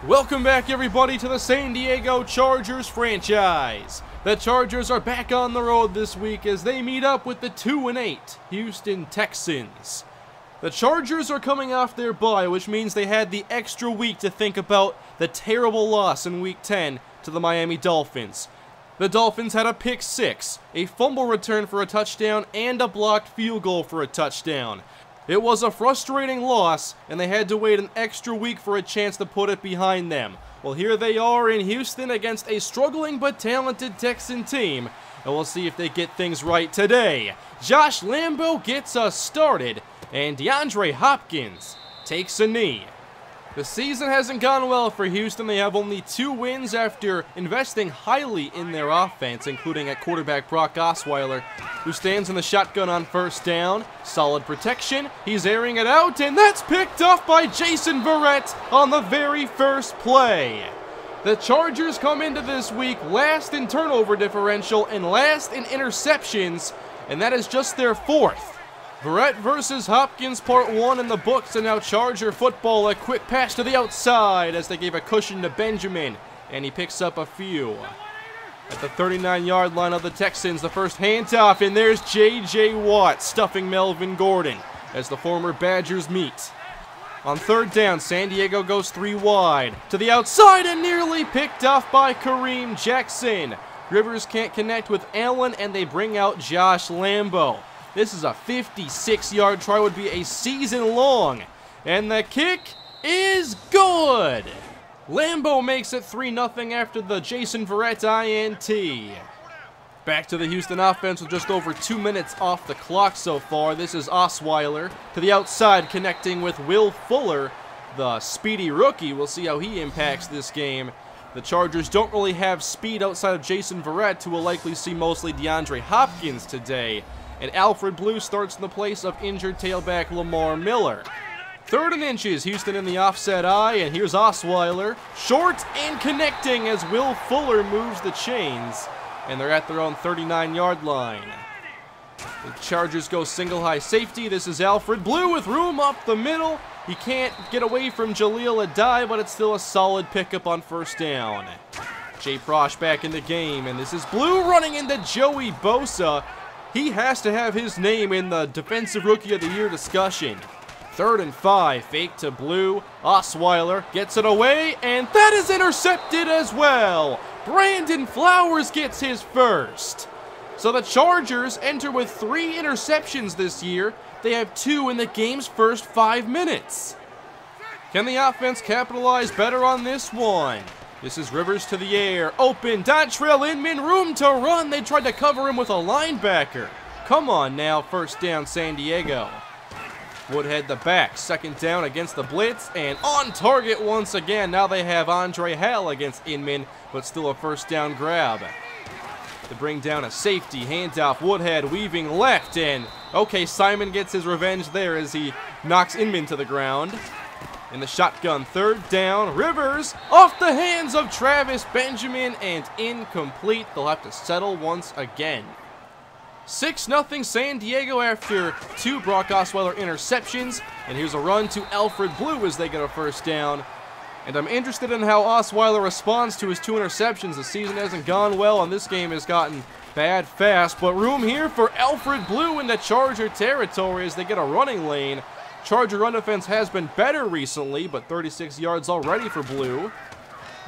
Welcome back, everybody, to the San Diego Chargers franchise. The Chargers are back on the road this week as they meet up with the 2-8 Houston Texans. The Chargers are coming off their bye, which means they had the extra week to think about the terrible loss in Week 10 to the Miami Dolphins. The Dolphins had a pick six, a fumble return for a touchdown, and a blocked field goal for a touchdown. It was a frustrating loss, and they had to wait an extra week for a chance to put it behind them. Well, here they are in Houston against a struggling but talented Texan team, and we'll see if they get things right today. Josh Lambo gets us started, and DeAndre Hopkins takes a knee. The season hasn't gone well for Houston. They have only 2 wins after investing highly in their offense, including at quarterback Brock Osweiler, who stands in the shotgun on first down. Solid protection. He's airing it out, and that's picked off by Jason Verrett on the very first play. The Chargers come into this week last in turnover differential and last in interceptions, and that is just their 4th. Verrett versus Hopkins, part 1 in the books, and now Charger football. A quick pass to the outside as they gave a cushion to Benjamin, and he picks up a few. At the 39-yard line of the Texans, the first handoff, and there's J.J. Watt stuffing Melvin Gordon as the former Badgers meet. On third down, San Diego goes 3 wide. To the outside and nearly picked off by Kareem Jackson. Rivers can't connect with Allen, and they bring out Josh Lambo. This is a 56-yard try, would be a season long. And the kick is good. Lambo makes it 3-0 after the Jason Verrett INT. Back to the Houston offense with just over 2 minutes off the clock so far. This is Osweiler to the outside, connecting with Will Fuller, the speedy rookie. We'll see how he impacts this game. The Chargers don't really have speed outside of Jason Verrett, who will likely see mostly DeAndre Hopkins today. And Alfred Blue starts in the place of injured tailback Lamar Miller. 3rd and inches, Houston in the offset eye, and here's Osweiler. Short and connecting as Will Fuller moves the chains, and they're at their own 39-yard line. The Chargers go single high safety. This is Alfred Blue with room up the middle. He can't get away from Jaleel Adai, but it's still a solid pickup on first down. Jay Prosh back in the game, and this is Blue running into Joey Bosa. He has to have his name in the Defensive Rookie of the Year discussion. 3rd and 5, fake to Blue. Osweiler gets it away, and that is intercepted as well. Brandon Flowers gets his first. So the Chargers enter with 3 interceptions this year. They have 2 in the game's first 5 minutes. Can the offense capitalize better on this one? This is Rivers to the air. Open. Dontrell Inman. Room to run. They tried to cover him with a linebacker. Come on now. First down, San Diego. Woodhead the back. 2nd down against the blitz. And on target once again. Now they have Andre Hall against Inman, but still a first down grab. To bring down a safety. Handoff. Woodhead weaving left. And okay, Simon gets his revenge there as he knocks Inman to the ground. In the shotgun, 3rd down, Rivers off the hands of Travis Benjamin and incomplete. They'll have to settle once again. 6-0 San Diego after 2 Brock Osweiler interceptions. And here's a run to Alfred Blue as they get a first down. And I'm interested in how Osweiler responds to his 2 interceptions. The season hasn't gone well, and this game has gotten bad fast. But room here for Alfred Blue in the Charger territory as they get a running lane. Charger run defense has been better recently, but 36 yards already for Blue.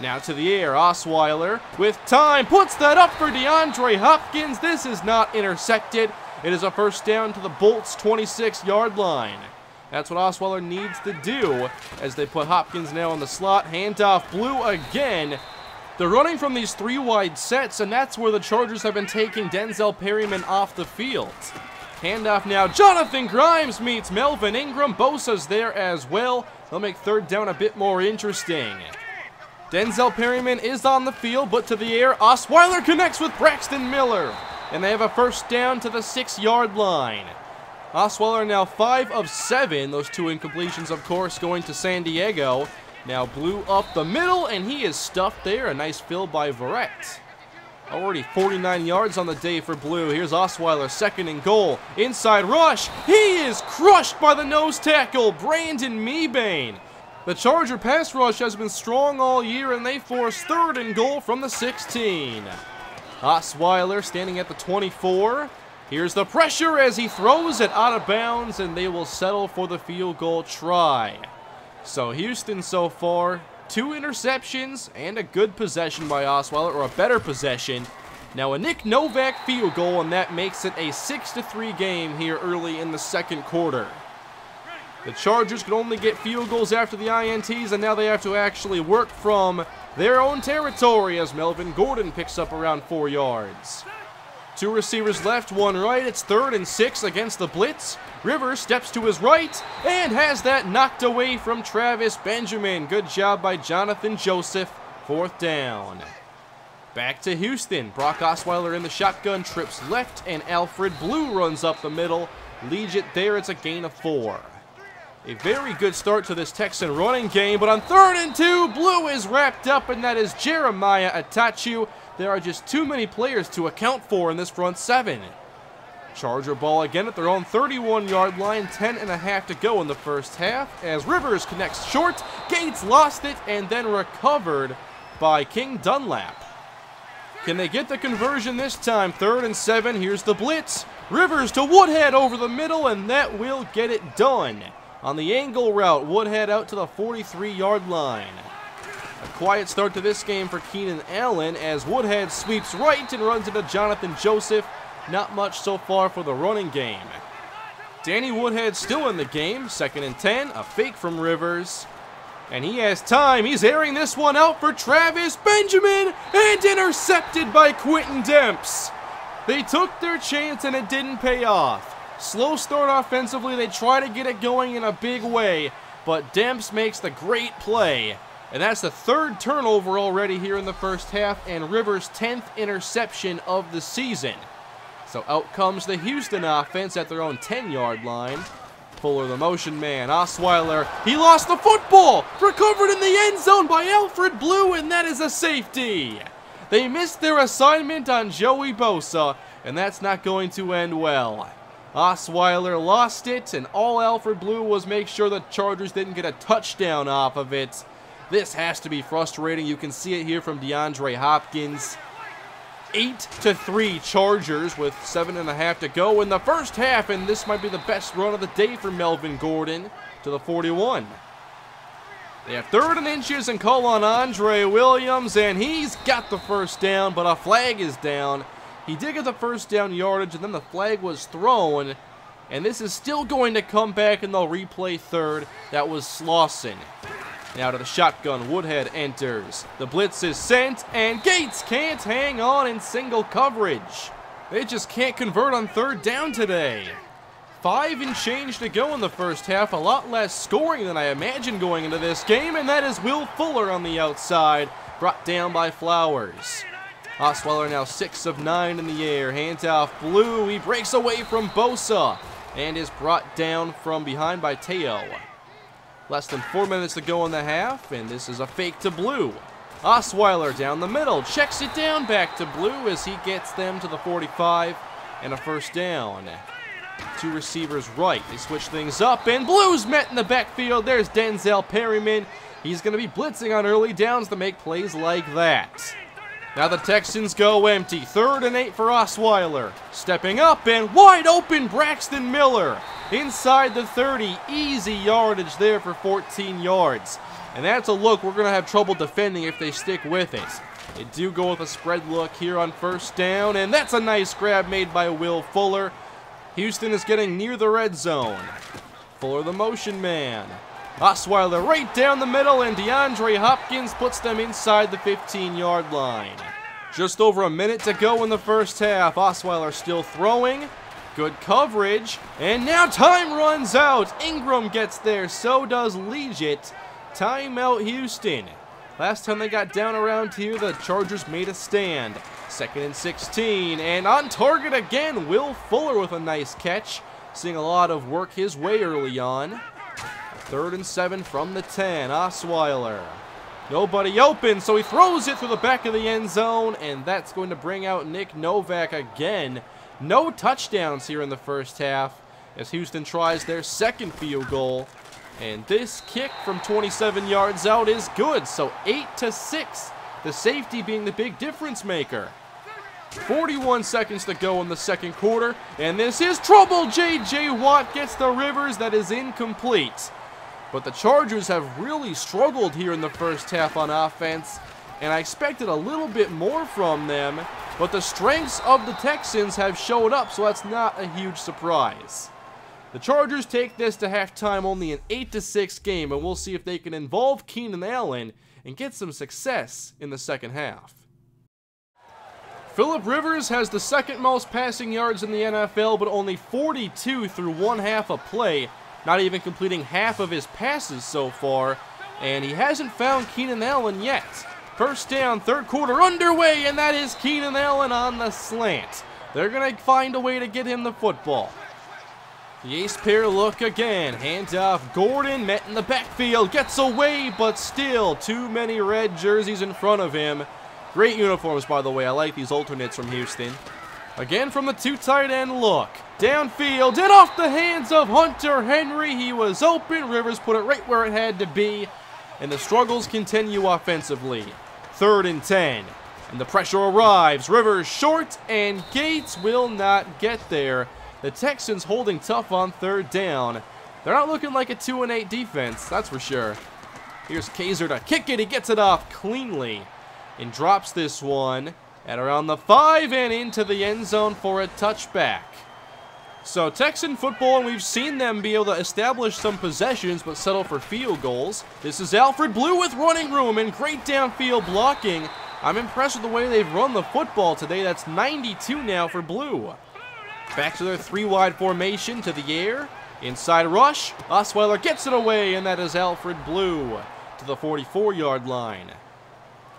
Now to the air, Osweiler with time, puts that up for DeAndre Hopkins. This is not intercepted. It is a first down to the Bolts' 26-yard line. That's what Osweiler needs to do as they put Hopkins now in the slot. Handoff, Blue again. They're running from these 3 wide sets, and that's where the Chargers have been taking Denzel Perryman off the field. Handoff now. Jonathan Grimes meets Melvin Ingram. Bosa's there as well. They'll make 3rd down a bit more interesting. Denzel Perryman is on the field, but to the air. Osweiler connects with Braxton Miller. And they have a first down to the 6-yard line. Osweiler now 5 of 7. Those 2 incompletions, of course, going to San Diego. Now Blue up the middle, and he is stuffed there. A nice fill by Verrett. Already 49 yards on the day for Blue. Here's Osweiler, 2nd and goal. Inside rush. He is crushed by the nose tackle, Brandon Mebane. The Charger pass rush has been strong all year, and they force 3rd and goal from the 16. Osweiler standing at the 24. Here's the pressure as he throws it out of bounds, and they will settle for the field goal try. So Houston so far, 2 interceptions and a good possession by Osweiler, or a better possession. Now a Nick Novak field goal, and that makes it a 6-3 game here early in the second quarter. The Chargers could only get field goals after the INTs, and now they have to actually work from their own territory as Melvin Gordon picks up around 4 yards. 2 receivers left, 1 right. It's 3rd and 6 against the blitz. Rivers steps to his right and has that knocked away from Travis Benjamin. Good job by Jonathan Joseph. 4th down. Back to Houston. Brock Osweiler in the shotgun, trips left, and Alfred Blue runs up the middle. Leads it there. It's a gain of 4. A very good start to this Texan running game, but on 3rd and 2, Blue is wrapped up, and that is Jeremiah Atachu. There are just too many players to account for in this front 7. Charger ball again at their own 31-yard line, 10.5 to go in the first half, as Rivers connects short. Gates lost it, and then recovered by King Dunlap. Can they get the conversion this time? 3rd and 7, here's the blitz. Rivers to Woodhead over the middle, and that will get it done. On the angle route, Woodhead out to the 43-yard line. A quiet start to this game for Keenan Allen as Woodhead sweeps right and runs into Jonathan Joseph. Not much so far for the running game. Danny Woodhead still in the game. 2nd and 10, a fake from Rivers. And he has time. He's airing this one out for Travis Benjamin, and intercepted by Quentin Demps. They took their chance and it didn't pay off. Slow start offensively, they try to get it going in a big way, but Demps makes the great play. And that's the 3rd turnover already here in the first half, and Rivers' 10th interception of the season. So out comes the Houston offense at their own 10-yard line. Fuller, the motion man. Osweiler, he lost the football! Recovered in the end zone by Alfred Blue, and that is a safety. They missed their assignment on Joey Bosa, and that's not going to end well. Osweiler lost it, and all Alfred Blue was make sure the Chargers didn't get a touchdown off of it. This has to be frustrating. You can see it here from DeAndre Hopkins. 8-3 Chargers with 7.5 to go in the first half, and this might be the best run of the day for Melvin Gordon to the 41. They have 3rd and inches and call on Andre Williams, and he's got the first down, but a flag is down. He did get the first down yardage, and then the flag was thrown. And this is still going to come back, and they'll replay 3rd. That was Slauson. Now to the shotgun. Woodhead enters. The blitz is sent, and Gates can't hang on in single coverage. They just can't convert on 3rd down today. 5 and change to go in the first half. A lot less scoring than I imagined going into this game, and that is Will Fuller on the outside, brought down by Flowers. Osweiler now 6 of 9 in the air. Hands off Blue. He breaks away from Bosa and is brought down from behind by Teo. Less than 4 minutes to go in the half, and this is a fake to Blue. Osweiler down the middle. Checks it down back to Blue as he gets them to the 45 and a first down. 2 receivers right. They switch things up, and Blue's met in the backfield. There's Denzel Perryman. He's going to be blitzing on early downs to make plays like that. Now the Texans go empty. 3rd and 8 for Osweiler. Stepping up, and wide open Braxton Miller. Inside the 30. Easy yardage there for 14 yards. And that's a look we're going to have trouble defending if they stick with it. They do go with a spread look here on 1st down, and that's a nice grab made by Will Fuller. Houston is getting near the red zone. Fuller the motion man. Osweiler right down the middle, and DeAndre Hopkins puts them inside the 15-yard line. Just over a minute to go in the first half. Osweiler still throwing. Good coverage. And now time runs out. Ingram gets there. So does Leggett. Timeout Houston. Last time they got down around here, the Chargers made a stand. 2nd and 16. And on target again, Will Fuller with a nice catch. Seeing a lot of work his way early on. 3rd and 7 from the 10. Osweiler. Nobody open, so he throws it through the back of the end zone, and that's going to bring out Nick Novak again. No touchdowns here in the first half as Houston tries their 2nd field goal. And this kick from 27 yards out is good. So 8-6. The safety being the big difference maker. 41 seconds to go in the second quarter. And this is trouble. J.J. Watt gets the Rivers. That is incomplete. But the Chargers have really struggled here in the first half on offense. And I expected a little bit more from them. But the strengths of the Texans have showed up. So that's not a huge surprise. The Chargers take this to halftime only an 8-6 game, and we'll see if they can involve Keenan Allen and get some success in the second half. Phillip Rivers has the second most passing yards in the NFL, but only 42 through one half of play, not even completing half of his passes so far, and he hasn't found Keenan Allen yet. First down, third quarter underway, and that is Keenan Allen on the slant. They're going to find a way to get him the football. The ace pair look again. Handoff. Gordon met in the backfield. Gets away, but still too many red jerseys in front of him. Great uniforms, by the way. I like these alternates from Houston. Again from the two tight end look. Downfield and off the hands of Hunter Henry. He was open. Rivers put it right where it had to be. And the struggles continue offensively. 3rd and 10. And the pressure arrives. Rivers short, and Gates will not get there. The Texans holding tough on third down. They're not looking like a 2-8 defense, that's for sure. Here's Kaiser to kick it. He gets it off cleanly and drops this one at around the 5 and into the end zone for a touchback. So Texan football, and we've seen them be able to establish some possessions but settle for field goals. This is Alfred Blue with running room and great downfield blocking. I'm impressed with the way they've run the football today. That's 92 now for Blue. Back to their 3-wide formation, to the air. Inside rush. Osweiler gets it away, and that is Alfred Blue to the 44-yard line.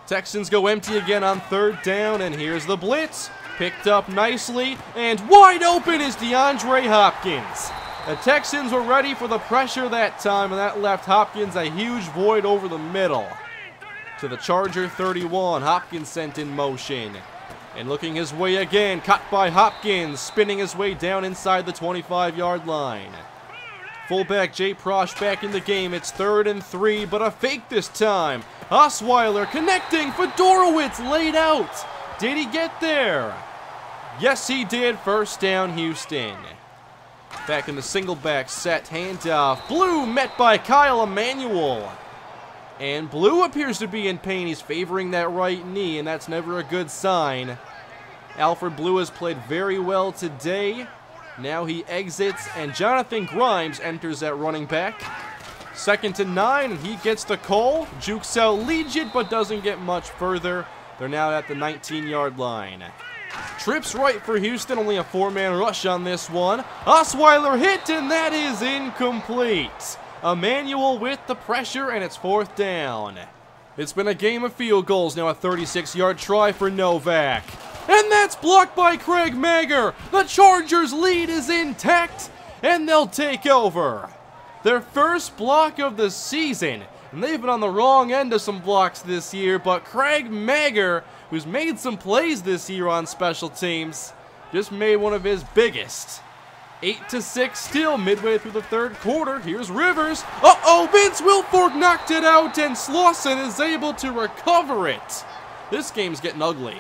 Texans go empty again on third down, and here's the blitz. Picked up nicely, and wide open is DeAndre Hopkins. The Texans were ready for the pressure that time, and that left Hopkins a huge void over the middle. To the Charger 31, Hopkins sent in motion. And looking his way again, caught by Hopkins, spinning his way down inside the 25-yard line. Fullback Jay Prosch back in the game. It's 3rd and 3, but a fake this time. Osweiler connecting. Fedorowicz laid out. Did he get there? Yes, he did. First down, Houston. Back in the single back set. Handoff. Blue met by Kyle Emanuel. And Blue appears to be in pain. He's favoring that right knee, and that's never a good sign. Alfred Blue has played very well today. Now he exits, and Jonathan Grimes enters at running back. 2nd and 9, and he gets the call. Jukes out Legit, but doesn't get much further. They're now at the 19-yard line. Trips right for Houston, only a 4-man rush on this one. Osweiler hit, and that is incomplete. Emanuel with the pressure, and it's 4th down. It's been a game of field goals, now a 36-yard try for Novak. And that's blocked by Craig Mager. The Chargers' lead is intact, and they'll take over. Their first block of the season, and they've been on the wrong end of some blocks this year, but Craig Mager, who's made some plays this year on special teams, just made one of his biggest. 8-6 still midway through the third quarter. Here's Rivers. Uh-oh, Vince Wilfork knocked it out, and Slauson is able to recover it. This game's getting ugly.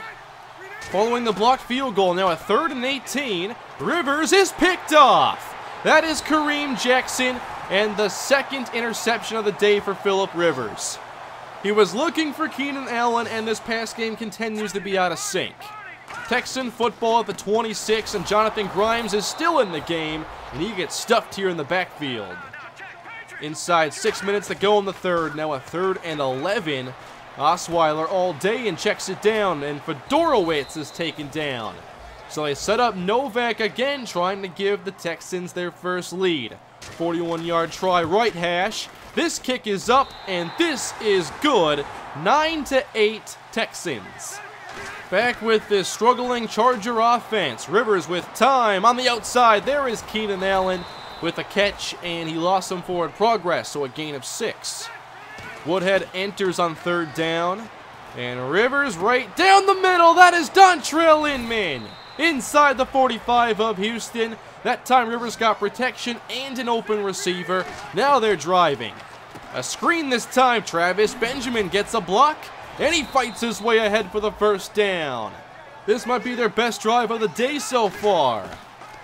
Following the blocked field goal, now a 3rd and 18. Rivers is picked off. That is Kareem Jackson, and the 2nd interception of the day for Phillip Rivers. He was looking for Keenan Allen, and this pass game continues to be out of sync. Texan football at the 26, and Jonathan Grimes is still in the game, and he gets stuffed here in the backfield. Inside 6 minutes to go in the third, now a 3rd and 11. Osweiler all day and checks it down, and Fedorowicz is taken down. So they set up Novak again, trying to give the Texans their first lead. 41-yard try right hash. This kick is up, and this is good. 9-8 Texans. Back with this struggling Charger offense. Rivers with time on the outside. There is Keenan Allen with a catch, and he lost some forward progress, so a gain of 6. Woodhead enters on 3rd down, and Rivers right down the middle. That is Dontrell Inman inside the 45 of Houston. That time Rivers got protection and an open receiver. Now they're driving. A screen this time. Travis Benjamin gets a block, and he fights his way ahead for the first down. This might be their best drive of the day so far.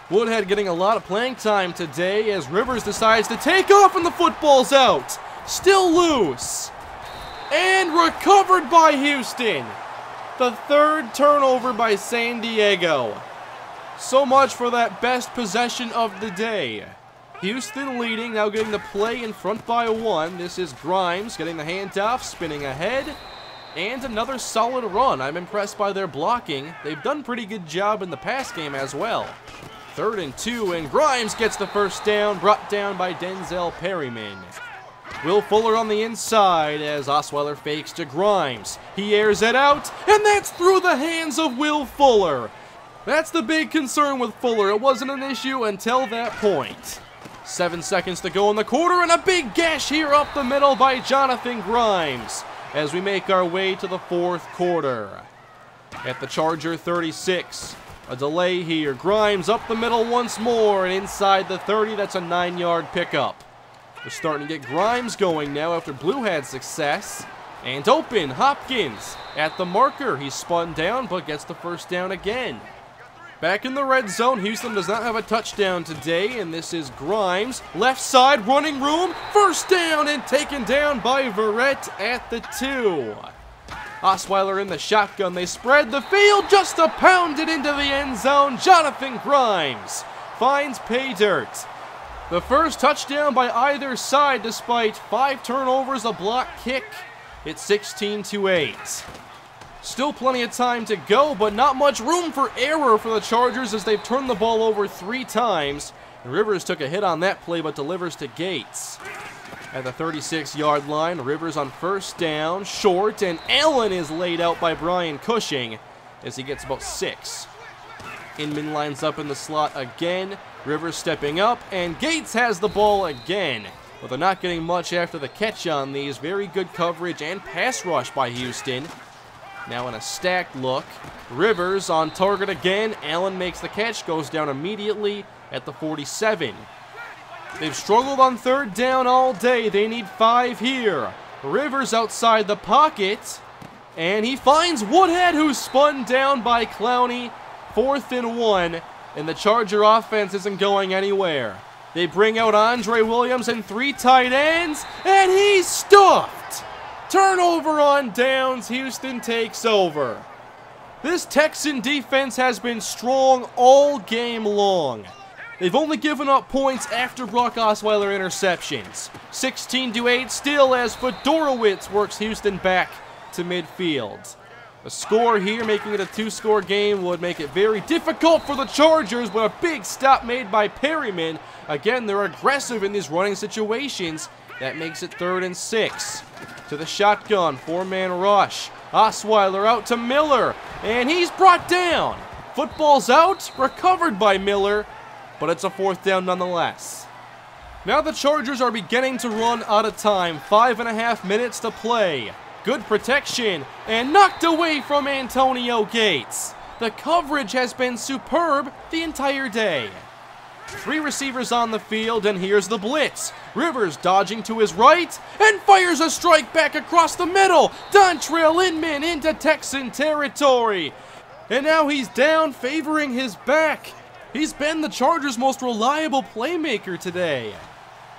Woodhead getting a lot of playing time today as Rivers decides to take off and the football's out. Still loose. And recovered by Houston. The third turnover by San Diego. So much for that best possession of the day. Houston leading, now getting the play in front by 1. This is Grimes getting the handoff, spinning ahead. And another solid run. I'm impressed by their blocking. They've done a pretty good job in the pass game as well. 3rd and 2, and Grimes gets the first down, brought down by Denzel Perryman. Will Fuller on the inside as Osweiler fakes to Grimes. He airs it out, and that's through the hands of Will Fuller. That's the big concern with Fuller. It wasn't an issue until that point. 7 seconds to go in the quarter, and a big gash here up the middle by Jonathan Grimes as we make our way to the 4th quarter. At the Charger 36, a delay here. Grimes up the middle once more, and inside the 30, that's a 9-yard pickup. We're starting to get Grimes going now after Blue had success. And open, Hopkins at the marker. He's spun down, but gets the first down again. Back in the red zone, Houston does not have a touchdown today, and this is Grimes. Left side, running room, first down, and taken down by Verrett at the 2. Osweiler in the shotgun, they spread the field just to pound it into the end zone. Jonathan Grimes finds pay dirt. The first touchdown by either side despite 5 turnovers, a block kick. It's 16-8. Still plenty of time to go, but not much room for error for the Chargers as they've turned the ball over 3 times. Rivers took a hit on that play, but delivers to Gates. At the 36-yard line, Rivers on first down, short, and Allen is laid out by Brian Cushing as he gets about 6. Inman lines up in the slot again. Rivers stepping up, and Gates has the ball again. But they're not getting much after the catch on these. Very good coverage and pass rush by Houston. Now in a stacked look. Rivers on target again. Allen makes the catch, goes down immediately at the 47. They've struggled on 3rd down all day. They need 5 here. Rivers outside the pocket. And he finds Woodhead, who's spun down by Clowney. 4th and 1. And the Charger offense isn't going anywhere. They bring out Andre Williams and 3 tight ends. And he's stuffed. Turnover on downs. Houston takes over. This Texan defense has been strong all game long. They've only given up points after Brock Osweiler interceptions. 16-8 still as Fedorowicz works Houston back to midfield. A score here, making it a 2-score game, would make it very difficult for the Chargers, but a big stop made by Perryman. Again, they're aggressive in these running situations. That makes it 3rd and 6. To the shotgun, 4-man rush. Osweiler out to Miller, and he's brought down. Football's out, recovered by Miller, but it's a 4th down nonetheless. Now the Chargers are beginning to run out of time. 5.5 minutes to play. Good protection, and knocked away from Antonio Gates. The coverage has been superb the entire day. 3 receivers on the field, and here's the blitz. Rivers dodging to his right, and fires a strike back across the middle. Dontrell Inman into Texan territory. And now he's down, favoring his back. He's been the Chargers' most reliable playmaker today.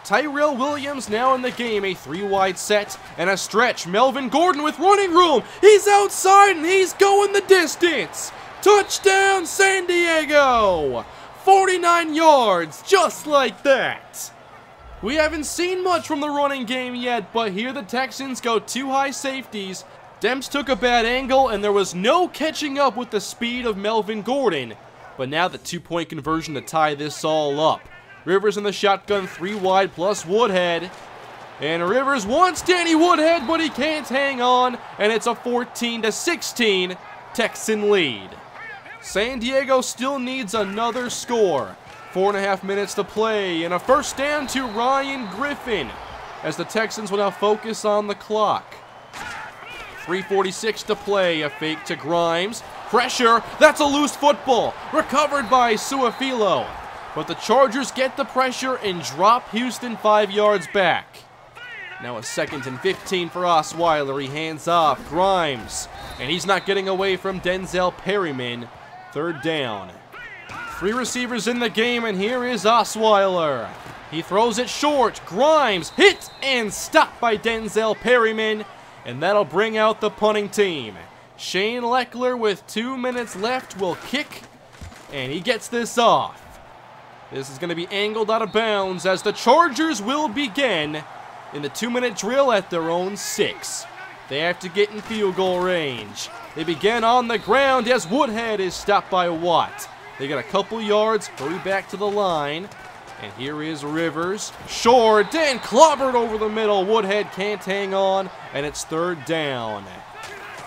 Tyrell Williams now in the game, a 3-wide set and a stretch. Melvin Gordon with running room. He's outside and he's going the distance. Touchdown San Diego. 49 yards, just like that. We haven't seen much from the running game yet, but here the Texans go 2 high safeties. Demps took a bad angle and there was no catching up with the speed of Melvin Gordon. But now the 2-point conversion to tie this all up. Rivers in the shotgun, 3 wide plus Woodhead. And Rivers wants Danny Woodhead, but he can't hang on. And it's a 14-16 Texan lead. San Diego still needs another score. 4.5 minutes to play, and a first down to Ryan Griffin, as the Texans will now focus on the clock. 3:46 to play, a fake to Grimes. Pressure, that's a loose football. Recovered by Suafilo. but the Chargers get the pressure and drop Houston 5 yards back. Now a 2nd and 15 for Osweiler. He hands off Grimes, and he's not getting away from Denzel Perryman. 3rd down. 3 receivers in the game, and here is Osweiler. He throws it short. Grimes hit and stopped by Denzel Perryman, and that'll bring out the punting team. Shane Leckler with 2 minutes left will kick, and he gets this off. This is going to be angled out of bounds as the Chargers will begin in the 2-minute drill at their own 6. They have to get in field goal range. They begin on the ground as Woodhead is stopped by Watt. They got a couple yards, hurry back to the line. And here is Rivers. Short and clobbered over the middle. Woodhead can't hang on, and it's 3rd down.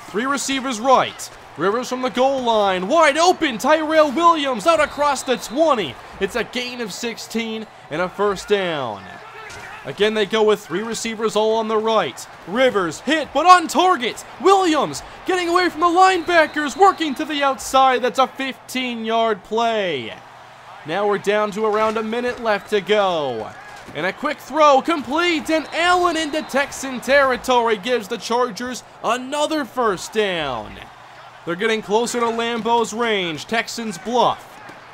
3 receivers right. Rivers from the goal line. Wide open. Tyrell Williams out across the 20. It's a gain of 16 and a 1st down. Again, they go with 3 receivers all on the right. Rivers hit, but on target. Williams getting away from the linebackers, working to the outside. That's a 15-yard play. Now we're down to around a minute left to go. And a quick throw complete, and Allen into Texan territory gives the Chargers another 1st down. They're getting closer to Lambeau's range. Texans bluff.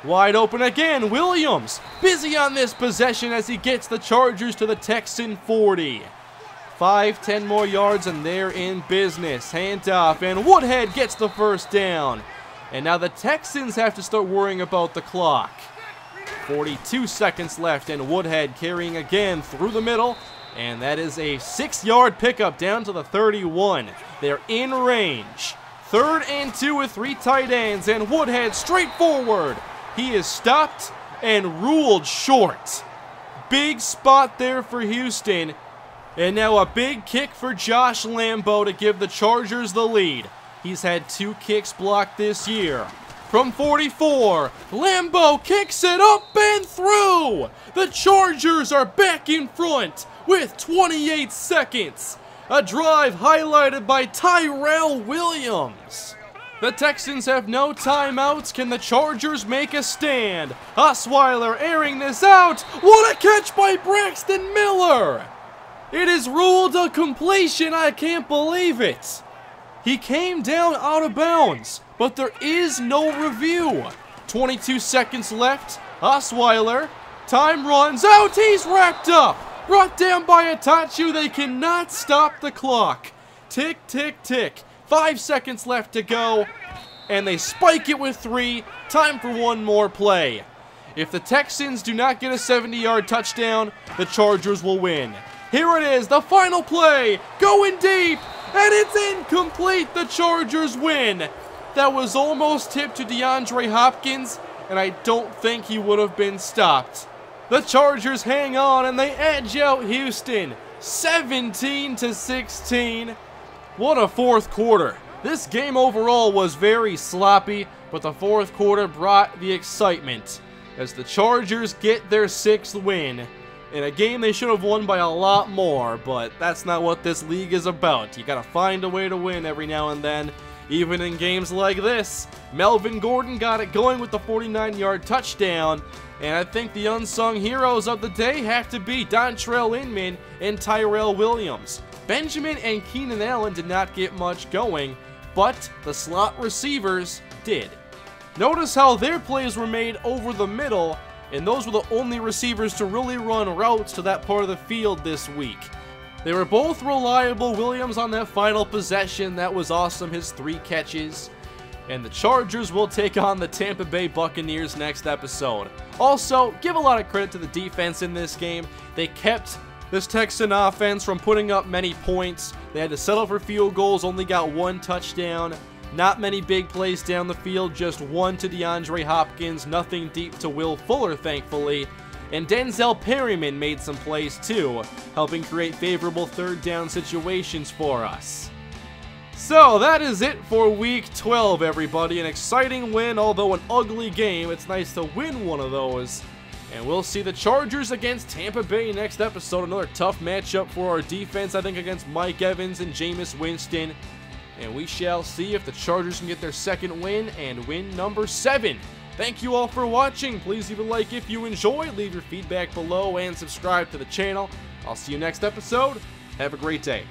Wide open again, Williams busy on this possession as he gets the Chargers to the Texan 40. 5-10 more yards and they're in business. Handoff, and Woodhead gets the 1st down. And now the Texans have to start worrying about the clock. 42 seconds left, and Woodhead carrying again through the middle, and that is a 6-yard pickup down to the 31. They're in range. 3rd and 2 with 3 tight ends, and Woodhead straight forward. He is stopped and ruled short. Big spot there for Houston. And now a big kick for Josh Lambeau to give the Chargers the lead. He's had 2 kicks blocked this year. From 44, Lambeau kicks it up and through. The Chargers are back in front with 28 seconds. A drive highlighted by Tyrell Williams. The Texans have no timeouts. Can the Chargers make a stand? Osweiler airing this out. What a catch by Braxton Miller! It is ruled a completion. I can't believe it. He came down out of bounds, but there is no review. 22 seconds left. Osweiler. Time runs out. He's wrapped up. Brought down by Itachu. They cannot stop the clock. Tick, tick, tick. 5 seconds left to go, and they spike it with 3. Time for one more play. If the Texans do not get a 70-yard touchdown, the Chargers will win. Here it is, the final play, going deep, and it's incomplete. The Chargers win. That was almost tipped to DeAndre Hopkins, and I don't think he would have been stopped. The Chargers hang on, and they edge out Houston, 17-16. What a 4th quarter. This game overall was very sloppy, but the 4th quarter brought the excitement as the Chargers get their 6th win in a game they should have won by a lot more, but that's not what this league is about. You gotta find a way to win every now and then, even in games like this. Melvin Gordon got it going with the 49-yard touchdown, and I think the unsung heroes of the day have to be Dontrell Inman and Tyrell Williams. Benjamin and Keenan Allen did not get much going, but the slot receivers did. Notice how their plays were made over the middle, and those were the only receivers to really run routes to that part of the field this week. They were both reliable. Williams on that final possession, that was awesome, his 3 catches. And the Chargers will take on the Tampa Bay Buccaneers next episode. Also, give a lot of credit to the defense in this game. They kept this Texan offense from putting up many points. They had to settle for field goals, only got 1 touchdown. Not many big plays down the field, just 1 to DeAndre Hopkins, nothing deep to Will Fuller, thankfully. And Denzel Perryman made some plays too, helping create favorable 3rd down situations for us. So that is it for Week 12, everybody. An exciting win, although an ugly game. It's nice to win one of those. And we'll see the Chargers against Tampa Bay next episode. Another tough matchup for our defense, I think, against Mike Evans and Jameis Winston. And we shall see if the Chargers can get their 2nd win and win number 7 Thank you all for watching. Please leave a like if you enjoyed, leave your feedback below, and subscribe to the channel. I'll see you next episode. Have a great day.